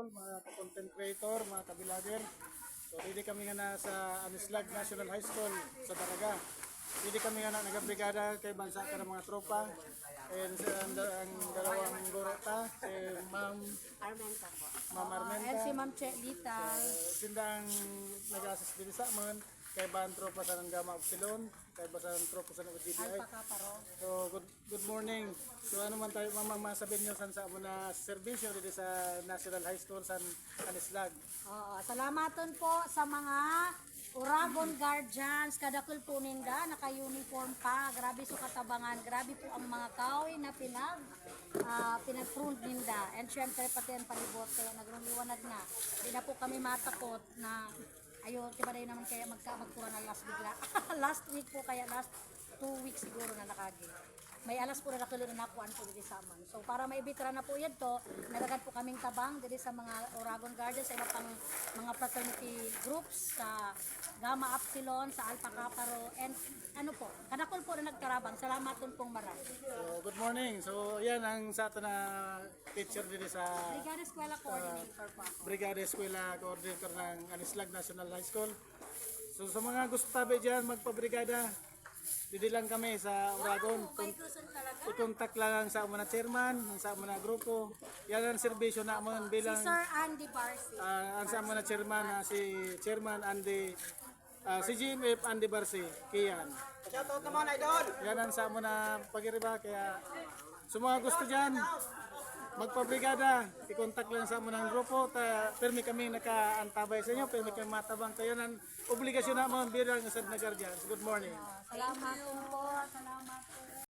mga content creator, mga kabilager. So, hindi kami nga na sa Anislag National High School sa Daraga. Hindi kami nga na nagabrigada kay bansa ka ng mga tropa. And ang dalawang guro ta, si Armenta po. Ma'am Armenta. And si Ma'am Che Lital. Sindang nag-assist din sa amin. Kay bang tropa sa ng Gama Upsilon, kay basang tropa sa ng GBI. Alpacaparo. So, good morning. So, ano man tayo, mamasabihin nyo san sa muna servisyo dito sa National High School sa Anislag. Oo, salamaton po sa mga Uragon Guardians, kadakil po ninda, naka-uniform pa, grabe so katabangan, grabe po ang mga kahoy na pinag-front ninda. And syempre pati ang palibote, nagrunliwanag na. Hindi na po kami matakot na ayun, tiba na yun naman kaya magpura na last bigla. Last week po kaya, last 2 weeks siguro na nakagi. May alas po na nakilo na nakuhaan po dito sa aman. So para maibitra na po yan to, nalagad po kaming tabang dito sa mga Uragon Guardians, sa iba pang mga fraternity groups, sa Gama Upsilon, sa Alpacaparo, and ano po, kanakol po na nagkarabang. Salamat pong marami. So, good morning. So, yan ang sa ato na teacher dito sa Brigada Eskwela Coordinator po ako. Brigada Eskwela Coordinator ng Anislag National High School. So, sa mga gusto tabi dyan magpabrigada, dito lang kami sa Uragon. May gusto talaga. I-contact lang sa mga chairman, sa mga grupo. Yan ang serbisyo naman Si bilang Sir Andy Barsi. ang sa mga chairman na si Chairman Andy si GMF Andy Barsi Kiyan. Shoutout naman, idol! Yan ang sa mga pagiriba kaya sa mga gusto diyan magpabrigada, i-contact lang sa mga grupo permi kami nakaantabay sa inyo, permi kami matabang kayo ng obligasyon naman bilang sa guardians. Good morning. Salamat po. Salamat.